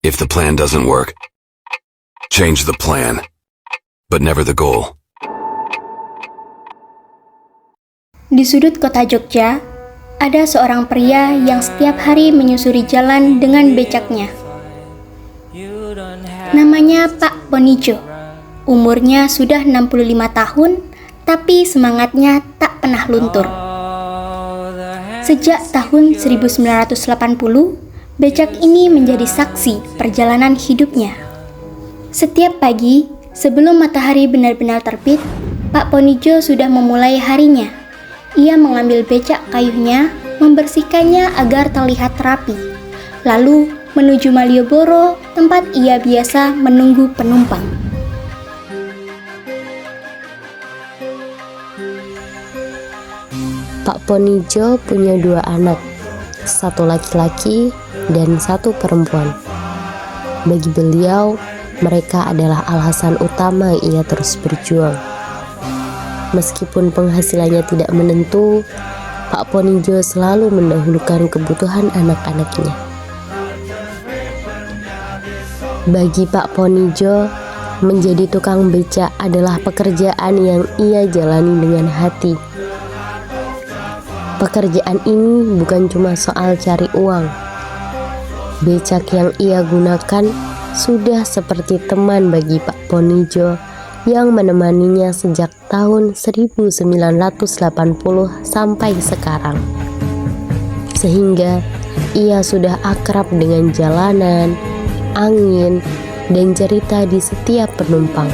If the plan doesn't work, change the plan, but never the goal. Di sudut kota Jogja, ada seorang pria yang setiap hari menyusuri jalan dengan becaknya. Namanya Pak Ponijo. Umurnya sudah 65 tahun, tapi semangatnya tak pernah luntur. Sejak tahun 1980, becak ini menjadi saksi perjalanan hidupnya. Setiap pagi, sebelum matahari benar-benar terbit, Pak Ponijo sudah memulai harinya. Ia mengambil becak kayunya, membersihkannya agar terlihat rapi, lalu menuju Malioboro, tempat ia biasa menunggu penumpang. Pak Ponijo punya 2 anak, satu laki-laki dan satu perempuan. Bagi beliau, mereka adalah alasan utama ia terus berjuang. Meskipun penghasilannya tidak menentu, Pak Ponijo selalu mendahulukan kebutuhan anak-anaknya. Bagi Pak Ponijo, menjadi tukang becak adalah pekerjaan yang ia jalani dengan hati. Pekerjaan ini bukan cuma soal cari uang. Becak yang ia gunakan sudah seperti teman bagi Pak Ponijo yang menemaninya sejak tahun 1980 sampai sekarang. Sehingga ia sudah akrab dengan jalanan, angin, dan cerita di setiap penumpang.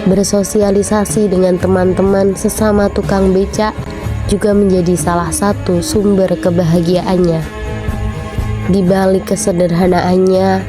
Bersosialisasi dengan teman-teman sesama tukang becak juga menjadi salah satu sumber kebahagiaannya. Di balik kesederhanaannya,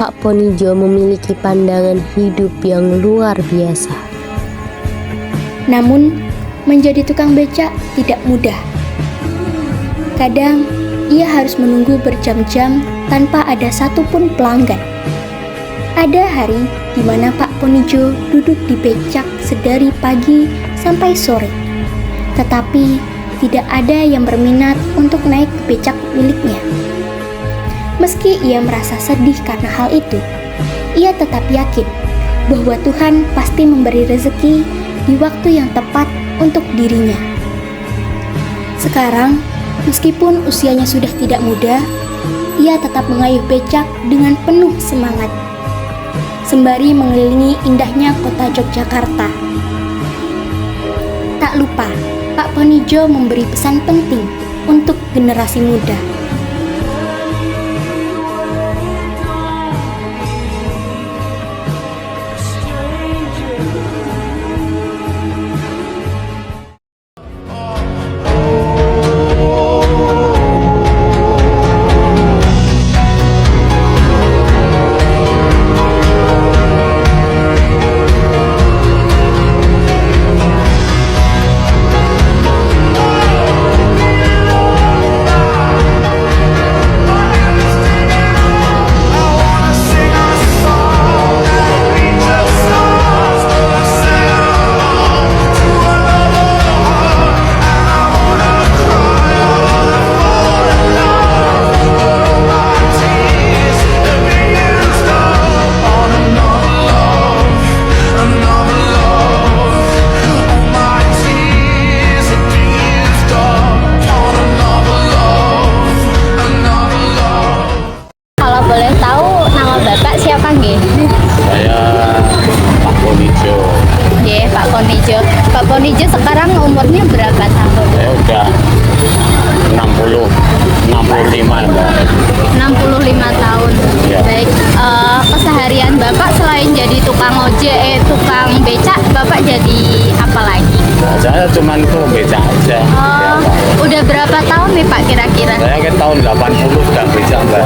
Pak Ponijo memiliki pandangan hidup yang luar biasa. Namun, menjadi tukang becak tidak mudah. Kadang, ia harus menunggu berjam-jam tanpa ada satupun pelanggan. Ada hari di mana Pak Ponijo duduk di becak sedari pagi sampai sore, tetapi tidak ada yang berminat untuk naik ke becak miliknya. Meski ia merasa sedih karena hal itu, ia tetap yakin bahwa Tuhan pasti memberi rezeki di waktu yang tepat untuk dirinya. Sekarang, meskipun usianya sudah tidak muda, ia tetap mengayuh becak dengan penuh semangat, sembari mengelilingi indahnya kota Yogyakarta. Tak lupa, Pak Ponijo memberi pesan penting untuk generasi muda. Pak Ponijo sekarang umurnya berapa tahun? Saya udah 65 Mbak. 65 tahun. Ya. Baik, keseharian Bapak selain jadi tukang tukang becak, Bapak jadi apa lagi? Nah, saya cuman tuh becak aja. Oh, udah berapa tahun nih Pak kira-kira? Saya ke tahun 80 sudah becak Mbak.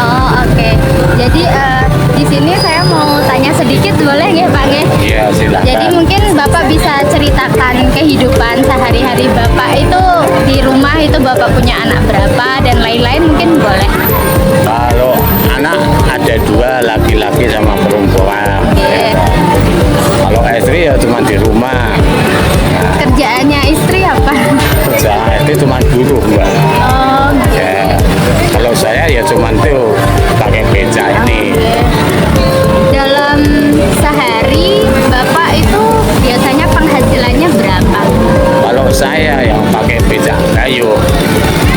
Oh, oke. Jadi di sini saya mau tanya sedikit, boleh nggak Pak? Iya, silakan. Jadi mungkin Bapak bisa ceritakan kehidupan sehari-hari Bapak itu di rumah itu Bapak punya anak berapa dan lain-lain, mungkin boleh. Kalau anak ada 2, laki-laki sama perempuan. Oke. Kalau istri ya cuma di rumah. Nah, Kerjaannya istri apa? kerjaan istri cuma buruh Mbak. Oh, Ya. Kalau saya ya ya cuman tuh pakai beca ini. Dalam sehari Bapak itu biasanya penghasilannya berapa? Kalau saya yang pakai beca kayu,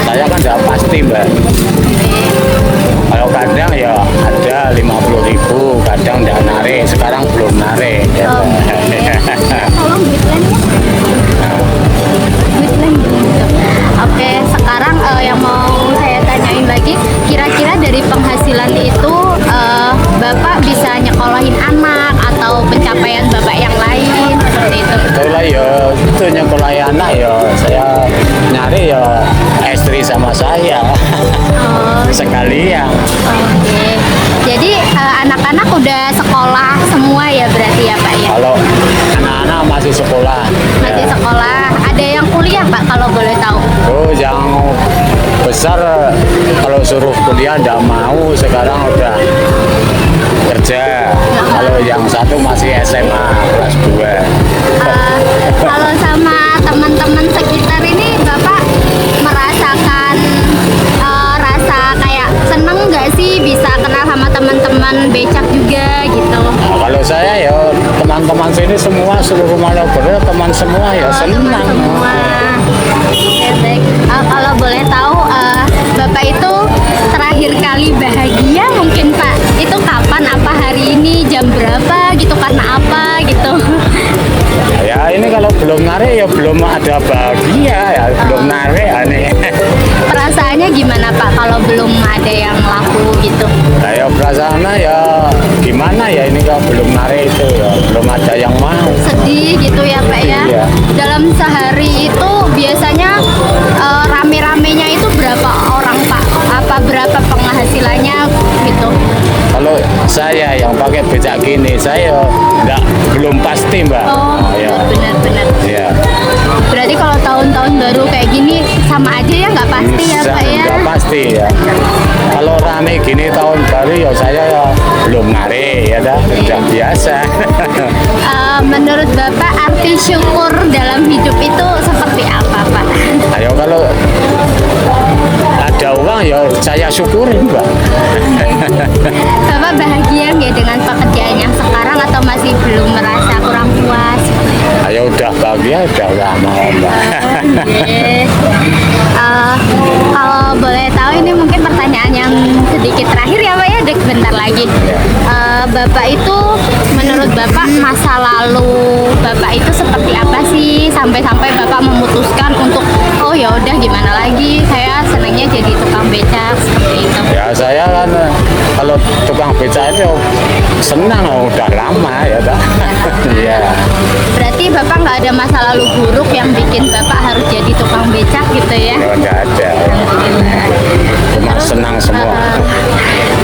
saya kan udah pasti mbak. Kalau kadang ya ada 50.000, kadang udah narik, sekarang belum narik. Tolong duitnya. Oke, sekarang yang mau saya tanyain lagi, kira-kira dari penghasilan itu Bapak bisa nyekolahin anak atau pencapaian Bapak yang lain seperti itu? Itulah ya, itu nyekolahin anak ya, saya nyari ya istri sama saya. Sekalian. Oke. Jadi anak-anak udah sekolah semua ya berarti ya Pak ya? Kalau anak-anak masih sekolah. Masih ya. sekolah. Ada yang kuliah Pak kalau boleh tahu? Oh, yang besar kalau suruh kuliah nggak mau, sekarang udah kerja. Kalau yang satu masih SMA kelas 2. Kalau sama teman-teman sekitar ini Bapak merasakan rasa kayak seneng nggak sih bisa kenal sama teman-teman becak juga gitu? Nah, kalau saya ya teman-teman sini semua seluruh Malioboro teman semua ya senang. Teman semua. Oke, baik. Kalau boleh tahu Bapak itu terakhir kali bahagia mungkin Pak itu kapan? Apa hari ini jam berapa gitu, karena apa gitu? Ya ini kalau belum narik ya belum ada bahagia ya, belum narik aneh. Perasaannya gimana Pak kalau belum ada yang laku gitu? Nah ya perasaannya ya gimana ya, ini kalau belum narik itu ya belum ada yang mau. Sedih gitu ya Pak ya? Iya. Dalam sehari itu biasanya rame-ramenya itu berapa orang Pak? Apa berapa penghasilannya gitu? Kalau saya yang pakai becak gini saya belum pasti mbak. Oh, ya. benar-benar. Ya. Berarti kalau tahun-tahun baru kayak gini sama aja ya, nggak pasti ya Pak ya? Nggak pasti ya. Kalau rame gini tahun baru ya saya ya belum narik ya dah, udah biasa. Menurut Bapak arti syukur dalam hidup itu seperti apa Pak? Ayo kalau ada uang ya saya syukurin mbak. Bapak bahagia nggak dengan pekerjaan yang sekarang atau masih belum merasa kurang puas? Ayo udah bahagia udah lama mbak. Oke. Kalau boleh tahu ini mungkin pertanyaan yang sedikit terakhir ya Pak ya, bentar lagi. Bapak itu menurut Bapak masa lalu Bapak itu seperti apa sih sampai-sampai Bapak memutuskan untuk oh ya udah gimana lagi, saya senangnya jadi tukang becak seperti itu. Ya saya kan kalau tukang becak itu senang udah lama ya dah. Iya. Berarti Bapak nggak ada masa lalu buruk yang bikin Bapak harus jadi tukang becak gitu ya? Ya nggak ada. Cuma senang semua.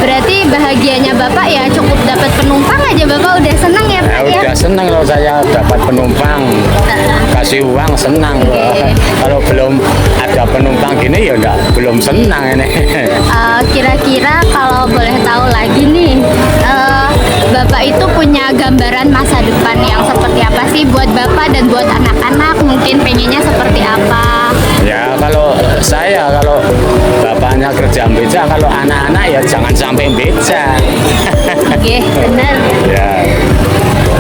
Berarti bahagianya Bapak ya cukup dapat penumpang aja Bapak udah senang ya Pak ya? Udah senang kalau saya dapat penumpang, kasih uang senang. Kalau belum ada penumpang gini ya belum senang ini. Kira-kira kalau boleh tahu lagi nih, Bapak itu punya gambaran masa depan yang seperti apa sih buat Bapak dan buat anak-anak, mungkin pengennya seperti apa? Ya kalau saya, kalau bapaknya kerja beca, kalau anak-anak ya jangan sampai beca. Oke, benar. Ya.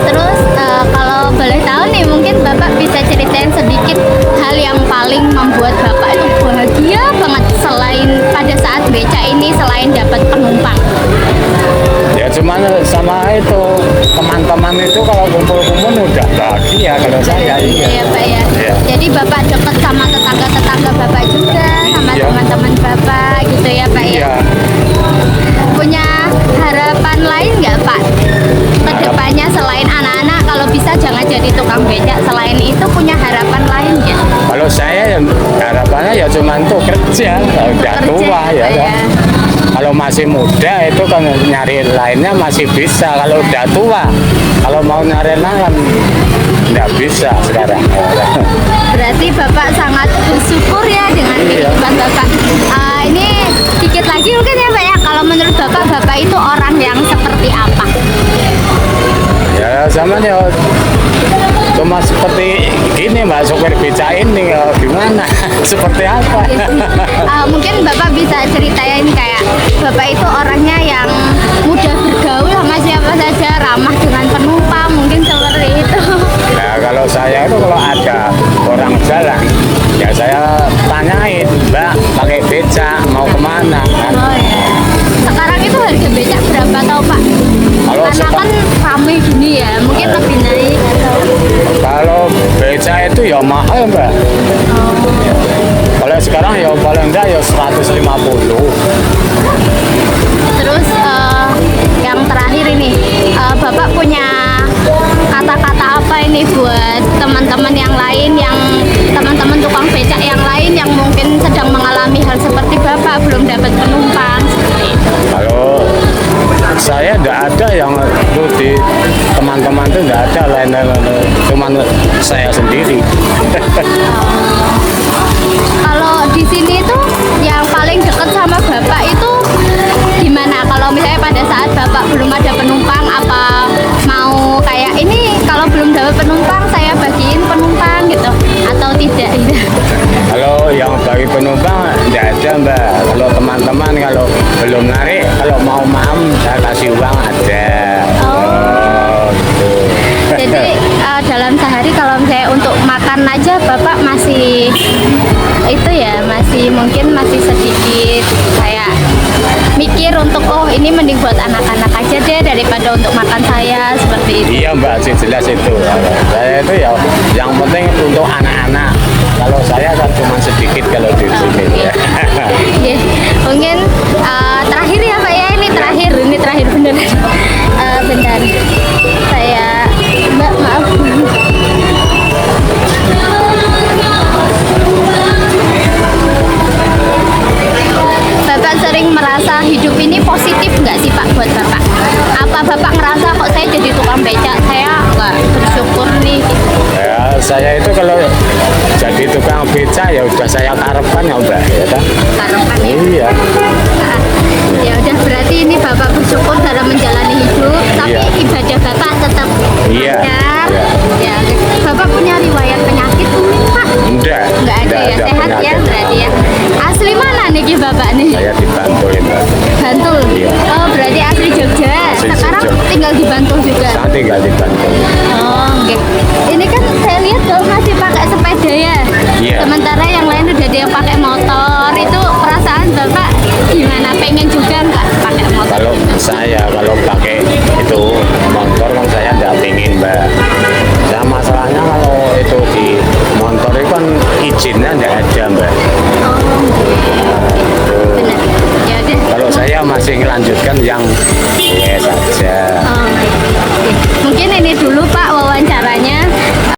Terus kalau boleh tahu nih, mungkin Bapak bisa ceritain sedikit hal yang paling membuat Bapak itu bahagia banget selain pada saat beca ini, selain dapat penumpang. Ya cuman sama itu teman-teman itu kalau kumpul-kumpul udah bahagia kalau saya. Iya Pak ya. Iya. Jadi Bapak dekat sama tetangga-tetangga Bapak juga, sama Iya. teman-teman Bapak gitu ya Pak ya. Iya. Punya harapan lain nggak Pak? Kedepannya selain anak-anak kalau bisa jangan jadi tukang becak, selain itu punya harapan lain nggak? Kalau saya harapannya ya cuman tuh kerja, kalau udah tua ya. Pak, ya. Kalau masih muda itu kan nyari lainnya masih bisa. Kalau udah tua, kalau mau nyari lain nggak bisa sekarang. Berarti Bapak sangat bersyukur ya dengan kehidupan Bapak. Ini dikit lagi mungkin ya Pak ya, kalau menurut Bapak itu orang yang seperti apa? Ya sama ya cuma seperti gini mbak, supir beca ini gimana seperti apa? Mungkin Bapak bisa ceritain kayak ya mahal mbak. Kalau sekarang ya paling enggak ya 150. Terus yang terakhir ini, Bapak punya kata-kata apa ini buat teman-teman yang lain, yang teman-teman tukang becak yang lain yang mungkin sedang mengalami hal seperti Bapak, belum dapat penumpang seperti itu? Kalau saya enggak ada yang itu di teman-teman itu enggak ada lain, cuman saya sendiri. Kalau di sini tuh yang paling dekat sama Bapak itu gimana? Kalau misalnya pada saat Bapak belum ada penumpang, apa mau kayak ini kalau belum dapat penumpang saya bagiin penumpang gitu atau tidak gitu? Kalau yang bagi penumpang enggak ada mbak. Kalau teman-teman kalau belum narik, kalau mau saya kasih uang ada. Gitu. Jadi dalam sehari kalau misalnya untuk makan aja Bapak masih itu ya, mungkin masih sedikit kayak mikir untuk ini mending buat anak-anak aja deh daripada untuk makan saya seperti itu. Iya mbak, sih jelas itu. Saya itu ya yang penting untuk anak-anak. Kalau saya kan cuma sedikit kalau di sini. Ya. Oke, mungkin terakhir ya Pak ya, ini terakhir beneran. Bentar, saya Mbak maaf. Bapak sering merasa hidup ini positif nggak sih Pak buat Bapak? Apa Bapak ngerasa kok saya jadi tukang becak, saya nggak bersyukur nih gitu? Ya, saya itu kalau jadi tukang beca ya udah saya karepkan ya mbak, ya kan? Harapan ya. Iya. Ya udah, berarti ini Bapak bersyukur dalam menjalani hidup, tapi Iya. ibadah Bapak tetap Iya. ada. Iya. Ya, Bapak punya riwayat penyakit mungkin Pak? Enggak. Nggak ada ya, sehat ya penyakit. berarti ya. Asli mana nih Bapak nih? Saya dibantuin mbak. Bantul. Iya. Oh berarti asli Jogja. Asli Sekarang Jogja. tinggal di Bantul juga. Saya tinggal di Bantul. Oh, oke. Ini kan saya lihat Bapak masih pakai sepeda ya. Iya. Sementara yang lain udah ada yang pakai motor. Itu perasaan Bapak gimana? Pengen juga nggak pakai motor? Kalau saya kalau pakai itu motor kan saya nggak pingin mbak. Nah masalahnya kalau itu di motor itu kan izinnya nggak ada mbak. Benar. Ya udah. Kalau saya masih melanjutkan yang saja. Oh, oke. Mungkin ini dulu Pak.